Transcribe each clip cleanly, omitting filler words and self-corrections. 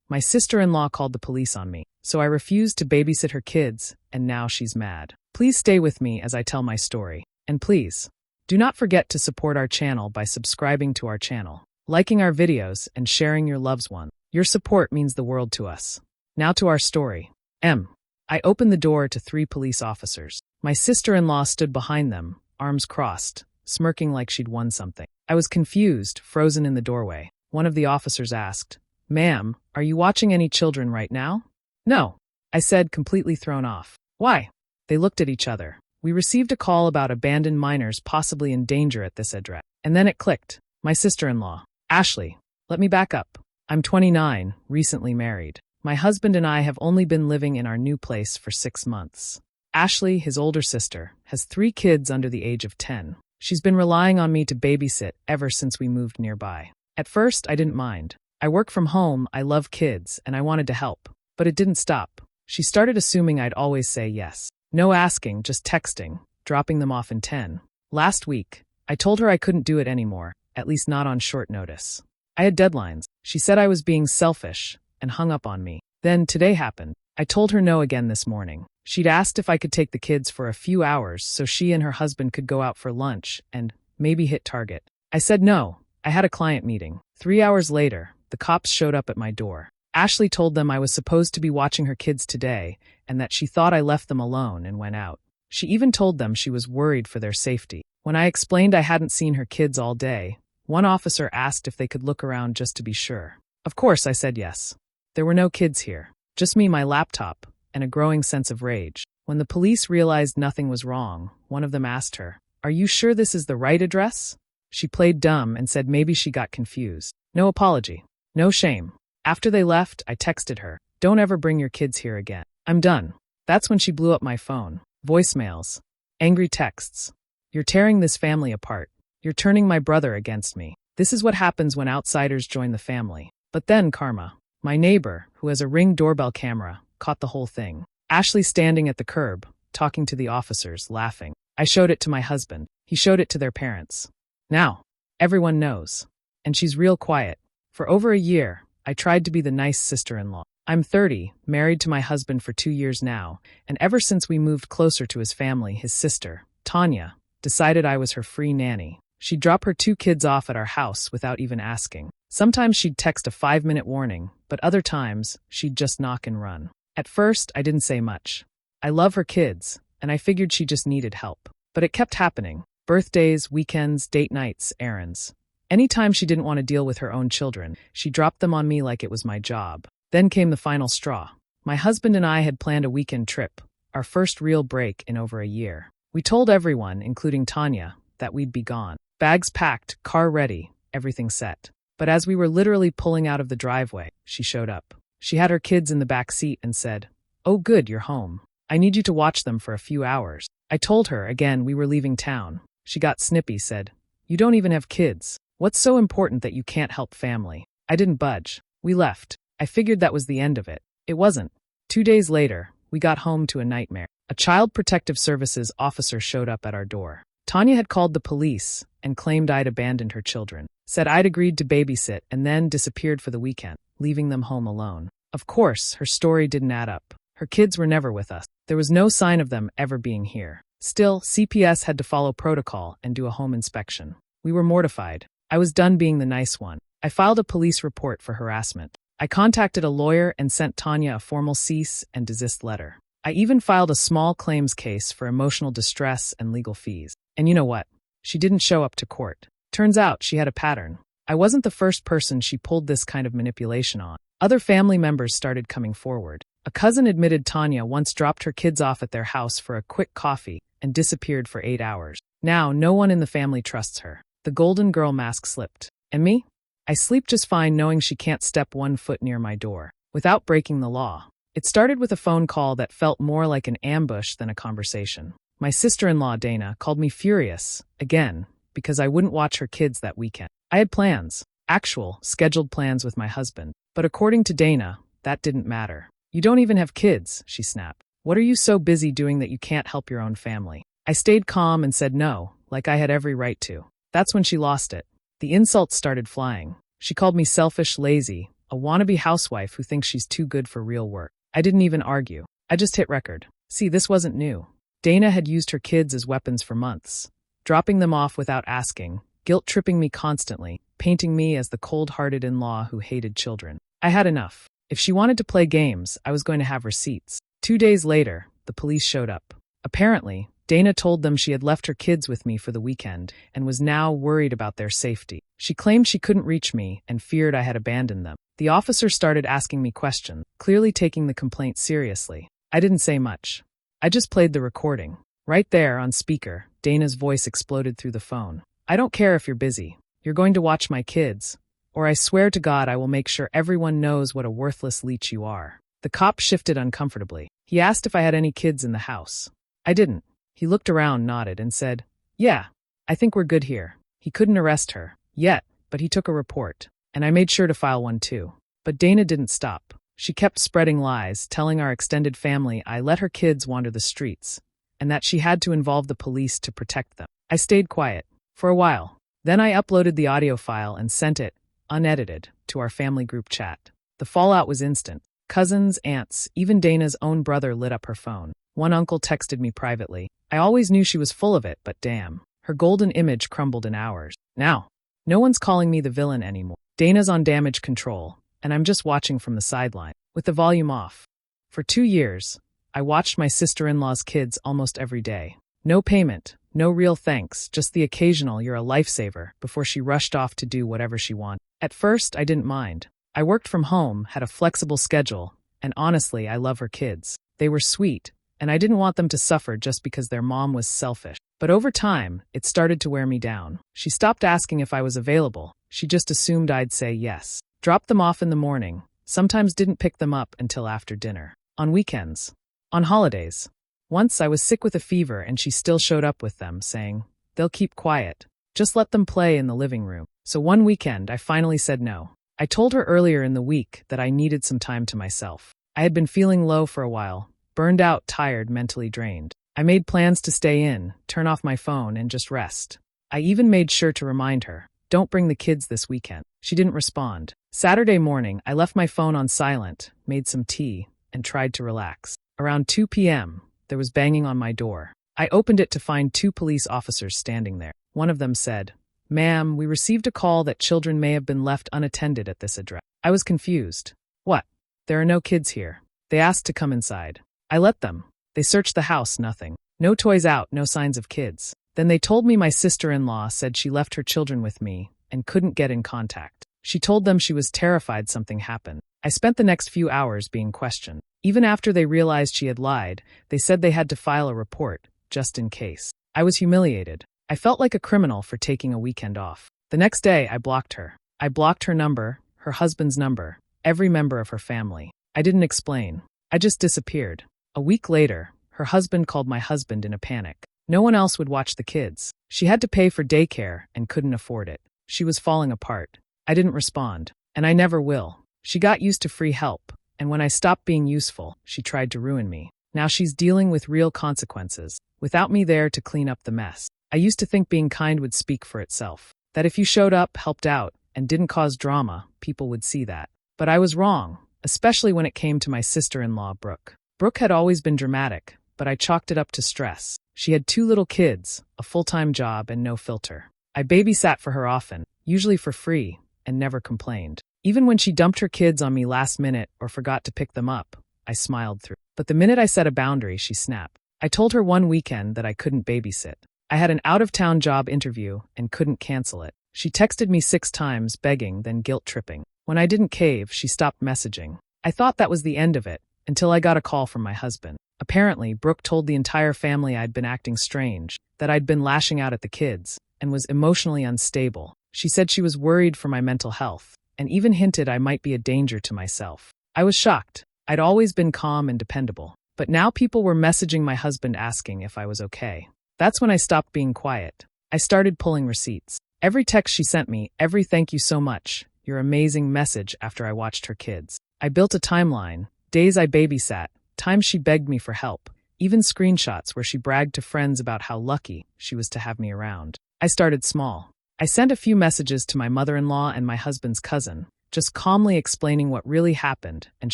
My sister-in-law called the police on me, so I refused to babysit her kids, and now she's mad. Please stay with me as I tell my story. And please, do not forget to support our channel by subscribing to our channel, liking our videos, and sharing your loved one. Your support means the world to us. Now to our story. I opened the door to 3 police officers. My sister-in-law stood behind them, arms crossed, smirking like she'd won something. I was confused, frozen in the doorway. One of the officers asked, "Ma'am, are you watching any children right now?" "No," I said, completely thrown off. "Why?" They looked at each other. "We received a call about abandoned minors possibly in danger at this address." And then it clicked. My sister-in-law. "Ashley, let me back up. I'm 29, recently married. My husband and I have only been living in our new place for 6 months. Ashley, his older sister, has 3 kids under the age of 10. She's been relying on me to babysit ever since we moved nearby. At first, I didn't mind. I work from home, I love kids, and I wanted to help. But it didn't stop. She started assuming I'd always say yes. No asking, just texting, dropping them off in 10. Last week, I told her I couldn't do it anymore, at least not on short notice. I had deadlines. She said I was being selfish, and hung up on me. Then today happened. I told her no again this morning. She'd asked if I could take the kids for a few hours so she and her husband could go out for lunch and maybe hit Target. I said no. I had a client meeting. 3 hours later, the cops showed up at my door. Ashley told them I was supposed to be watching her kids today and that she thought I left them alone and went out. She even told them she was worried for their safety. When I explained I hadn't seen her kids all day, one officer asked if they could look around just to be sure. Of course, I said yes. There were no kids here. Just me, my laptop, and a growing sense of rage. When the police realized nothing was wrong, one of them asked her, "Are you sure this is the right address?" She played dumb and said maybe she got confused. No apology. No shame. After they left, I texted her, "Don't ever bring your kids here again. I'm done." That's when she blew up my phone. Voicemails. Angry texts. "You're tearing this family apart. You're turning my brother against me. This is what happens when outsiders join the family." But then karma. My neighbor, who has a Ring doorbell camera, caught the whole thing. Ashley standing at the curb, talking to the officers, laughing. I showed it to my husband. He showed it to their parents. Now, everyone knows. And she's real quiet. For over a year, I tried to be the nice sister-in-law. I'm 30, married to my husband for 2 years now, and ever since we moved closer to his family, his sister, Tanya, decided I was her free nanny. She'd drop her 2 kids off at our house without even asking. Sometimes she'd text a 5-minute warning, but other times, she'd just knock and run. At first, I didn't say much. I love her kids, and I figured she just needed help. But it kept happening. Birthdays, weekends, date nights, errands. Anytime she didn't want to deal with her own children, she dropped them on me like it was my job. Then came the final straw. My husband and I had planned a weekend trip, our first real break in over a year. We told everyone, including Tanya, that we'd be gone. Bags packed, car ready, everything set. But as we were literally pulling out of the driveway, she showed up. She had her kids in the back seat and said, "Oh good, you're home. I need you to watch them for a few hours." I told her, again, we were leaving town. She got snippy, said, "You don't even have kids. What's so important that you can't help family?" I didn't budge. We left. I figured that was the end of it. It wasn't. 2 days later, we got home to a nightmare. A Child Protective Services officer showed up at our door. Tanya had called the police and claimed I'd abandoned her children, said I'd agreed to babysit and then disappeared for the weekend, leaving them home alone. Of course, her story didn't add up. Her kids were never with us. There was no sign of them ever being here. Still, CPS had to follow protocol and do a home inspection. We were mortified. I was done being the nice one. I filed a police report for harassment. I contacted a lawyer and sent Tanya a formal cease and desist letter. I even filed a small claims case for emotional distress and legal fees. And you know what? She didn't show up to court. Turns out she had a pattern. I wasn't the first person she pulled this kind of manipulation on. Other family members started coming forward. A cousin admitted Tanya once dropped her kids off at their house for a quick coffee and disappeared for 8 hours. Now, no one in the family trusts her. The golden girl mask slipped. And me? I sleep just fine knowing she can't step 1 foot near my door without breaking the law. It started with a phone call that felt more like an ambush than a conversation. My sister-in-law, Dana, called me furious, again, because I wouldn't watch her kids that weekend. I had plans, actual, scheduled plans with my husband. But according to Dana, that didn't matter. "You don't even have kids," she snapped. "What are you so busy doing that you can't help your own family?" I stayed calm and said no, like I had every right to. That's when she lost it. The insults started flying. She called me selfish, lazy, a wannabe housewife who thinks she's too good for real work. I didn't even argue. I just hit record. See, this wasn't new. Dana had used her kids as weapons for months, dropping them off without asking, guilt-tripping me constantly, painting me as the cold-hearted in-law who hated children. I had enough. If she wanted to play games, I was going to have receipts. 2 days later, the police showed up. Apparently, Dana told them she had left her kids with me for the weekend and was now worried about their safety. She claimed she couldn't reach me and feared I had abandoned them. The officer started asking me questions, clearly taking the complaint seriously. I didn't say much. I just played the recording. Right there, on speaker, Dana's voice exploded through the phone. I don't care if you're busy. You're going to watch my kids, or I swear to God I will make sure everyone knows what a worthless leech you are. The cop shifted uncomfortably. He asked if I had any kids in the house. I didn't. He looked around, nodded, and said, "Yeah, I think we're good here." He couldn't arrest her yet, but he took a report, and I made sure to file one too. But Dana didn't stop. She kept spreading lies, telling our extended family I let her kids wander the streets, and that she had to involve the police to protect them. I stayed quiet for a while. Then I uploaded the audio file and sent it, unedited, to our family group chat. The fallout was instant. Cousins, aunts, even Dana's own brother lit up her phone. One uncle texted me privately. I always knew she was full of it, but damn. Her golden image crumbled in hours. Now, no one's calling me the villain anymore. Dana's on damage control, and I'm just watching from the sideline, with the volume off. For 2 years, I watched my sister-in-law's kids almost every day. No payment, no real thanks, just the occasional "you're a lifesaver" before she rushed off to do whatever she wanted. At first, I didn't mind. I worked from home, had a flexible schedule, and honestly, I love her kids. They were sweet, and I didn't want them to suffer just because their mom was selfish. But over time, it started to wear me down. She stopped asking if I was available. She just assumed I'd say yes. Dropped them off in the morning, sometimes didn't pick them up until after dinner. On weekends. On holidays. Once I was sick with a fever and she still showed up with them, saying, "They'll keep quiet. Just let them play in the living room." So one weekend, I finally said no. I told her earlier in the week that I needed some time to myself. I had been feeling low for a while, burned out, tired, mentally drained. I made plans to stay in, turn off my phone, and just rest. I even made sure to remind her, "Don't bring the kids this weekend." She didn't respond. Saturday morning, I left my phone on silent, made some tea, and tried to relax. Around 2 p.m., there was banging on my door. I opened it to find 2 police officers standing there. One of them said, "Ma'am, we received a call that children may have been left unattended at this address." I was confused. "What? There are no kids here." They asked to come inside. I let them. They searched the house, nothing. No toys out, no signs of kids. Then they told me my sister-in-law said she left her children with me and couldn't get in contact. She told them she was terrified something happened. I spent the next few hours being questioned. Even after they realized she had lied, they said they had to file a report, just in case. I was humiliated. I felt like a criminal for taking a weekend off. The next day, I blocked her. I blocked her number, her husband's number, every member of her family. I didn't explain. I just disappeared. A week later, her husband called my husband in a panic. No one else would watch the kids. She had to pay for daycare and couldn't afford it. She was falling apart. I didn't respond, and I never will. She got used to free help, and when I stopped being useful, she tried to ruin me. Now she's dealing with real consequences, without me there to clean up the mess. I used to think being kind would speak for itself, that if you showed up, helped out, and didn't cause drama, people would see that. But I was wrong, especially when it came to my sister-in-law, Brooke. Brooke had always been dramatic, but I chalked it up to stress. She had 2 little kids, a full-time job, and no filter. I babysat for her often, usually for free, and never complained. Even when she dumped her kids on me last minute or forgot to pick them up, I smiled through. But the minute I set a boundary, she snapped. I told her one weekend that I couldn't babysit. I had an out-of-town job interview and couldn't cancel it. She texted me 6 times, begging, then guilt-tripping. When I didn't cave, she stopped messaging. I thought that was the end of it, until I got a call from my husband. Apparently, Brooke told the entire family I'd been acting strange, that I'd been lashing out at the kids, and was emotionally unstable. She said she was worried for my mental health, and even hinted I might be a danger to myself. I was shocked. I'd always been calm and dependable. But now people were messaging my husband asking if I was okay. That's when I stopped being quiet. I started pulling receipts. Every text she sent me, every "thank you so much, your amazing" message after I watched her kids. I built a timeline, days I babysat, times she begged me for help, even screenshots where she bragged to friends about how lucky she was to have me around. I started small. I sent a few messages to my mother-in-law and my husband's cousin, just calmly explaining what really happened and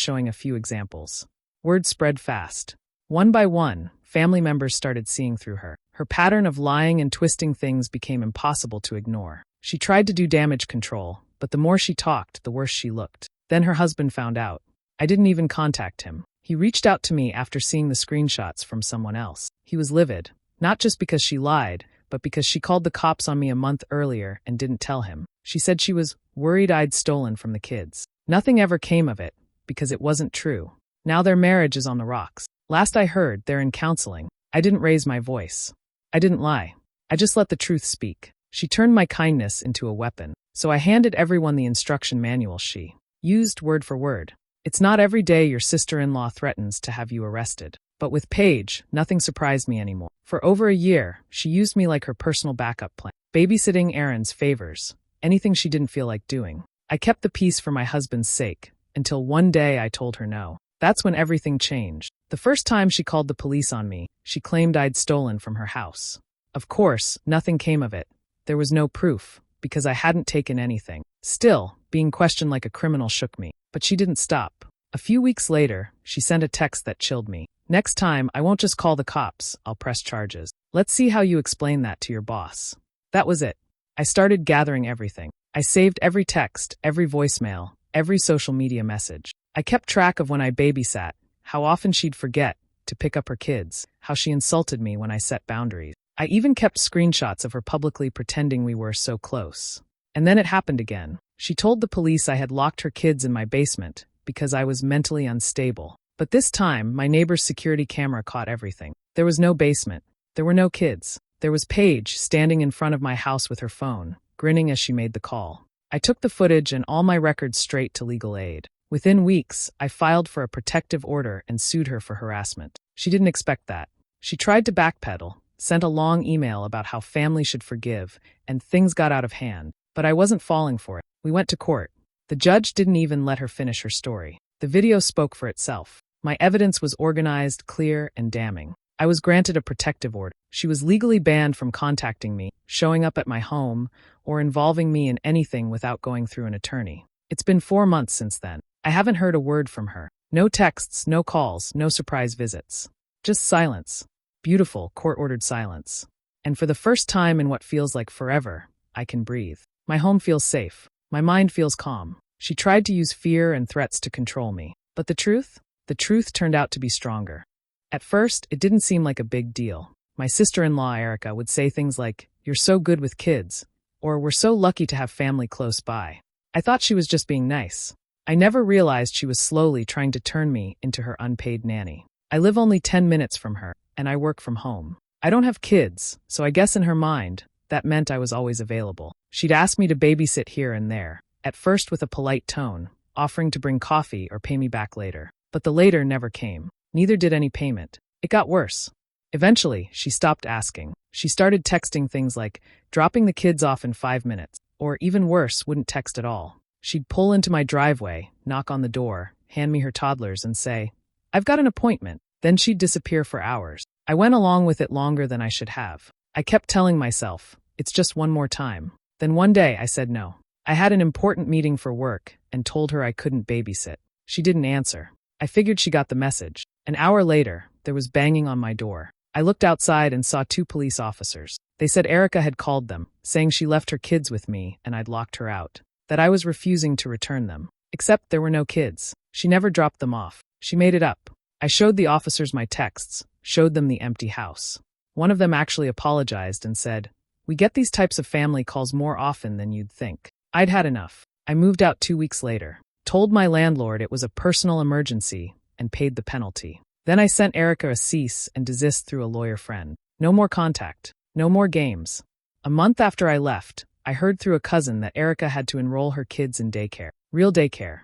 showing a few examples. Word spread fast. One by one, family members started seeing through her. Her pattern of lying and twisting things became impossible to ignore. She tried to do damage control, but the more she talked, the worse she looked. Then her husband found out. I didn't even contact him. He reached out to me after seeing the screenshots from someone else. He was livid, not just because she lied, but because she called the cops on me a month earlier and didn't tell him. She said she was worried I'd stolen from the kids. Nothing ever came of it, because it wasn't true. Now their marriage is on the rocks. Last I heard, they're in counseling. I didn't raise my voice. I didn't lie. I just let the truth speak. She turned my kindness into a weapon, so I handed everyone the instruction manual she used word for word. It's not every day your sister-in-law threatens to have you arrested. But with Paige, nothing surprised me anymore. For over a year, she used me like her personal backup plan, babysitting errands, favors, anything she didn't feel like doing. I kept the peace for my husband's sake, until one day I told her no. That's when everything changed. The first time she called the police on me, she claimed I'd stolen from her house. Of course, nothing came of it. There was no proof, because I hadn't taken anything. Still, being questioned like a criminal shook me. But she didn't stop. A few weeks later, she sent a text that chilled me. Next time, I won't just call the cops, I'll press charges. Let's see how you explain that to your boss. That was it. I started gathering everything. I saved every text, every voicemail, every social media message. I kept track of when I babysat, how often she'd forget to pick up her kids, how she insulted me when I set boundaries. I even kept screenshots of her publicly pretending we were so close. And then it happened again. She told the police I had locked her kids in my basement because I was mentally unstable. But this time, my neighbor's security camera caught everything. There was no basement. There were no kids. There was Paige standing in front of my house with her phone, grinning as she made the call. I took the footage and all my records straight to legal aid. Within weeks, I filed for a protective order and sued her for harassment. She didn't expect that. She tried to backpedal, sent a long email about how family should forgive, and things got out of hand. But I wasn't falling for it. We went to court. The judge didn't even let her finish her story. The video spoke for itself. My evidence was organized, clear, and damning. I was granted a protective order. She was legally banned from contacting me, showing up at my home, or involving me in anything without going through an attorney. It's been 4 months since then. I haven't heard a word from her. No texts, no calls, no surprise visits. Just silence. Beautiful, court-ordered silence. And for the first time in what feels like forever, I can breathe. My home feels safe. My mind feels calm. She tried to use fear and threats to control me. But the truth? The truth turned out to be stronger. At first, it didn't seem like a big deal. My sister-in-law, Erica, would say things like, "You're so good with kids," or "We're so lucky to have family close by." I thought she was just being nice. I never realized she was slowly trying to turn me into her unpaid nanny. I live only 10 minutes from her, and I work from home. I don't have kids, so I guess in her mind, that meant I was always available. She'd ask me to babysit here and there, at first with a polite tone, offering to bring coffee or pay me back later. But the later never came. Neither did any payment. It got worse. Eventually, she stopped asking. She started texting things like, dropping the kids off in 5 minutes, or even worse, wouldn't text at all. She'd pull into my driveway, knock on the door, hand me her toddlers and say, "I've got an appointment." Then she'd disappear for hours. I went along with it longer than I should have. I kept telling myself, it's just one more time. Then one day I said no. I had an important meeting for work and told her I couldn't babysit. She didn't answer. I figured she got the message. An hour later, there was banging on my door. I looked outside and saw 2 police officers. They said Erica had called them, saying she left her kids with me and I'd locked her out. That I was refusing to return them. Except there were no kids. She never dropped them off. She made it up. I showed the officers my texts, showed them the empty house. One of them actually apologized and said, "We get these types of family calls more often than you'd think." I'd had enough. I moved out 2 weeks later, told my landlord it was a personal emergency, and paid the penalty. Then I sent Erica a cease and desist through a lawyer friend. No more contact. No more games. A month after I left, I heard through a cousin that Erica had to enroll her kids in daycare. Real daycare.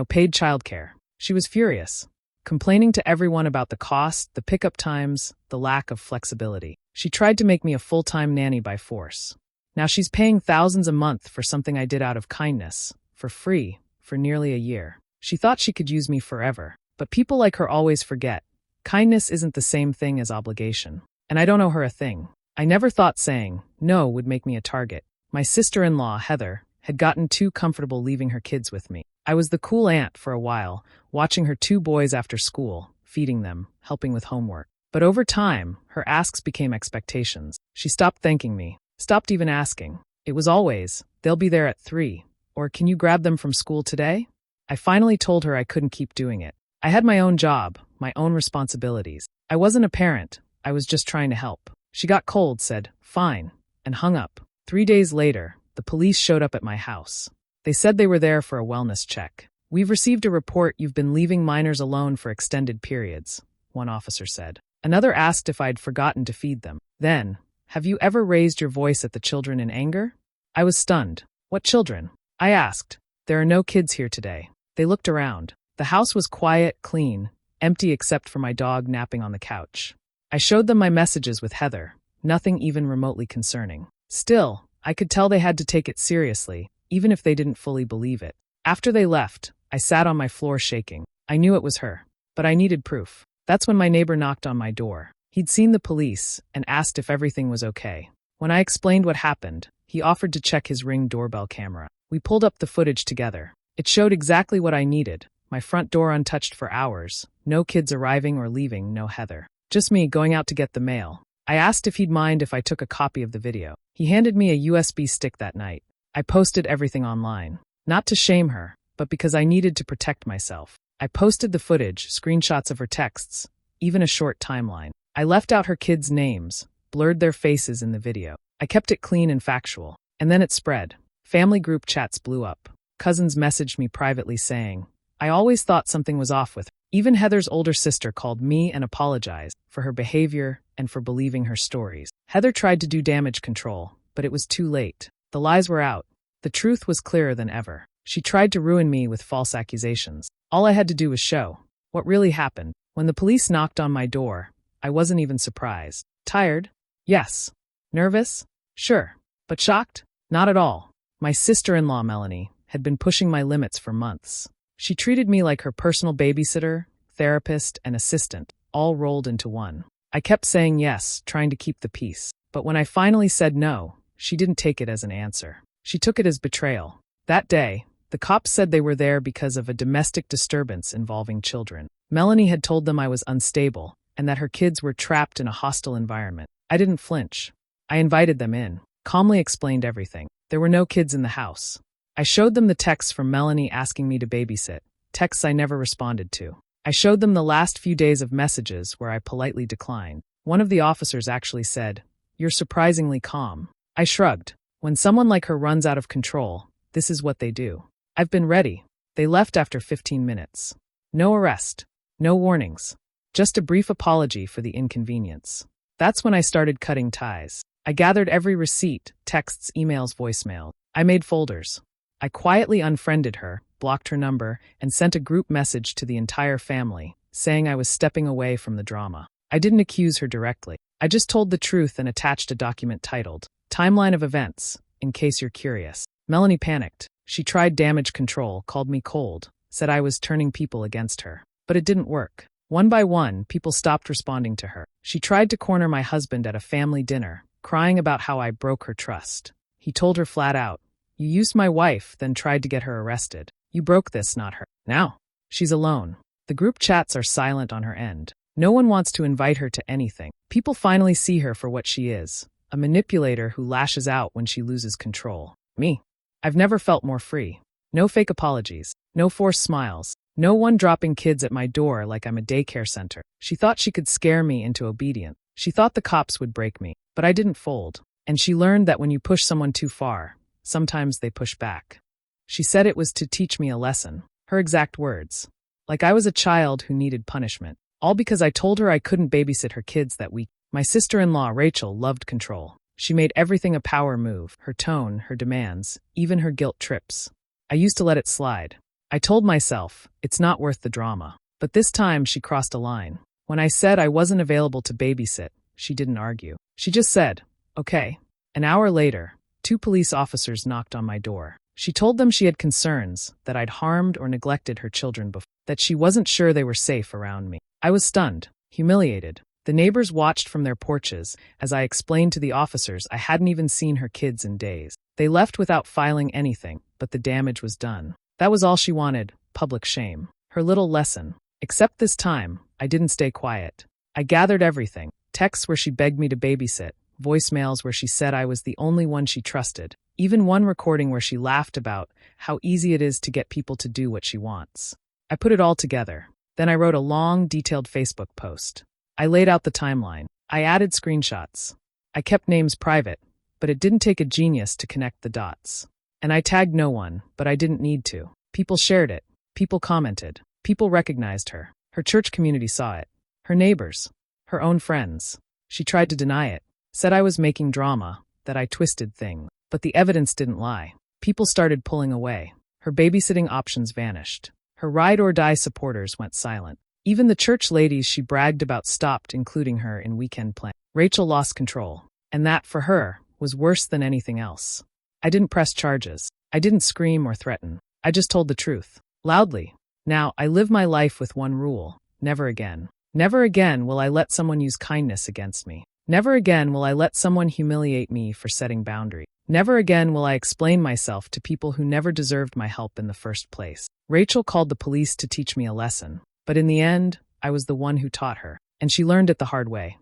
Paid childcare. She was furious, complaining to everyone about the cost, the pickup times, the lack of flexibility. She tried to make me a full-time nanny by force. Now she's paying thousands a month for something I did out of kindness, for free, for nearly a year. She thought she could use me forever. But people like her always forget. Kindness isn't the same thing as obligation. And I don't owe her a thing. I never thought saying no would make me a target. My sister-in-law, Heather, had gotten too comfortable leaving her kids with me. I was the cool aunt for a while, watching her 2 boys after school, feeding them, helping with homework. But over time, her asks became expectations. She stopped thanking me, stopped even asking. It was always, "They'll be there at 3, or can you grab them from school today?" I finally told her I couldn't keep doing it. I had my own job, my own responsibilities. I wasn't a parent, I was just trying to help. She got cold, said, "Fine," and hung up. 3 days later, the police showed up at my house. They said they were there for a wellness check. "We've received a report you've been leaving minors alone for extended periods," one officer said. Another asked if I'd forgotten to feed them. Then, "Have you ever raised your voice at the children in anger?" I was stunned. "What children?" I asked. "There are no kids here today." They looked around. The house was quiet, clean, empty except for my dog napping on the couch. I showed them my messages with Heather, nothing even remotely concerning. Still, I could tell they had to take it seriously, even if they didn't fully believe it. After they left, I sat on my floor shaking. I knew it was her, but I needed proof. That's when my neighbor knocked on my door. He'd seen the police and asked if everything was okay. When I explained what happened, he offered to check his Ring doorbell camera. We pulled up the footage together. It showed exactly what I needed. My front door untouched for hours. No kids arriving or leaving, no Heather. Just me going out to get the mail. I asked if he'd mind if I took a copy of the video. He handed me a USB stick that night. I posted everything online. Not to shame her, but because I needed to protect myself. I posted the footage, screenshots of her texts, even a short timeline. I left out her kids' names, blurred their faces in the video. I kept it clean and factual. And then it spread. Family group chats blew up. Cousins messaged me privately saying, "I always thought something was off with her." Even Heather's older sister called me and apologized for her behavior and for believing her stories. Heather tried to do damage control, but it was too late. The lies were out. The truth was clearer than ever. She tried to ruin me with false accusations. All I had to do was show what really happened. When the police knocked on my door, I wasn't even surprised. Tired? Yes. Nervous? Sure. But shocked? Not at all. My sister-in-law, Melanie, had been pushing my limits for months. She treated me like her personal babysitter, therapist, and assistant, all rolled into one. I kept saying yes, trying to keep the peace. But when I finally said no, she didn't take it as an answer. She took it as betrayal. That day, the cops said they were there because of a domestic disturbance involving children. Melanie had told them I was unstable and that her kids were trapped in a hostile environment. I didn't flinch. I invited them in, calmly explained everything. There were no kids in the house. I showed them the texts from Melanie asking me to babysit, texts I never responded to. I showed them the last few days of messages where I politely declined. One of the officers actually said, "You're surprisingly calm." I shrugged. When someone like her runs out of control, this is what they do. I've been ready. They left after 15 minutes. No arrest. No warnings. Just a brief apology for the inconvenience. That's when I started cutting ties. I gathered every receipt, texts, emails, voicemail. I made folders. I quietly unfriended her, blocked her number, and sent a group message to the entire family, saying I was stepping away from the drama. I didn't accuse her directly. I just told the truth and attached a document titled, "Timeline of Events," in case you're curious. Melanie panicked. She tried damage control, called me cold, said I was turning people against her. But it didn't work. One by one, people stopped responding to her. She tried to corner my husband at a family dinner, crying about how I broke her trust. He told her flat out, "You used my wife, then tried to get her arrested. You broke this, not her." Now, she's alone. The group chats are silent on her end. No one wants to invite her to anything. People finally see her for what she is, a manipulator who lashes out when she loses control. Me. I've never felt more free. No fake apologies. No forced smiles. No one dropping kids at my door like I'm a daycare center. She thought she could scare me into obedience. She thought the cops would break me. But I didn't fold. And she learned that when you push someone too far, sometimes they push back. She said it was to teach me a lesson. Her exact words. Like I was a child who needed punishment. All because I told her I couldn't babysit her kids that week. My sister-in-law, Rachel, loved control. She made everything a power move, her tone, her demands, even her guilt trips. I used to let it slide. I told myself, it's not worth the drama. But this time she crossed a line. When I said I wasn't available to babysit, she didn't argue. She just said, "Okay." An hour later, 2 police officers knocked on my door. She told them she had concerns, that I'd harmed or neglected her children before, that she wasn't sure they were safe around me. I was stunned, humiliated. The neighbors watched from their porches as I explained to the officers I hadn't even seen her kids in days. They left without filing anything, but the damage was done. That was all she wanted, public shame. Her little lesson. Except this time, I didn't stay quiet. I gathered everything. Texts where she begged me to babysit, voicemails where she said I was the only one she trusted, even one recording where she laughed about how easy it is to get people to do what she wants. I put it all together. Then I wrote a long, detailed Facebook post. I laid out the timeline. I added screenshots. I kept names private, but it didn't take a genius to connect the dots. And I tagged no one, but I didn't need to. People shared it. People commented. People recognized her. Her church community saw it. Her neighbors. Her own friends. She tried to deny it. Said I was making drama, that I twisted things. But the evidence didn't lie. People started pulling away. Her babysitting options vanished. Her ride-or-die supporters went silent. Even the church ladies she bragged about stopped including her in weekend plans. Rachel lost control. And that, for her, was worse than anything else. I didn't press charges. I didn't scream or threaten. I just told the truth. Loudly. Now, I live my life with one rule. Never again. Never again will I let someone use kindness against me. Never again will I let someone humiliate me for setting boundaries. Never again will I explain myself to people who never deserved my help in the first place. Rachel called the police to teach me a lesson. But in the end, I was the one who taught her. And she learned it the hard way.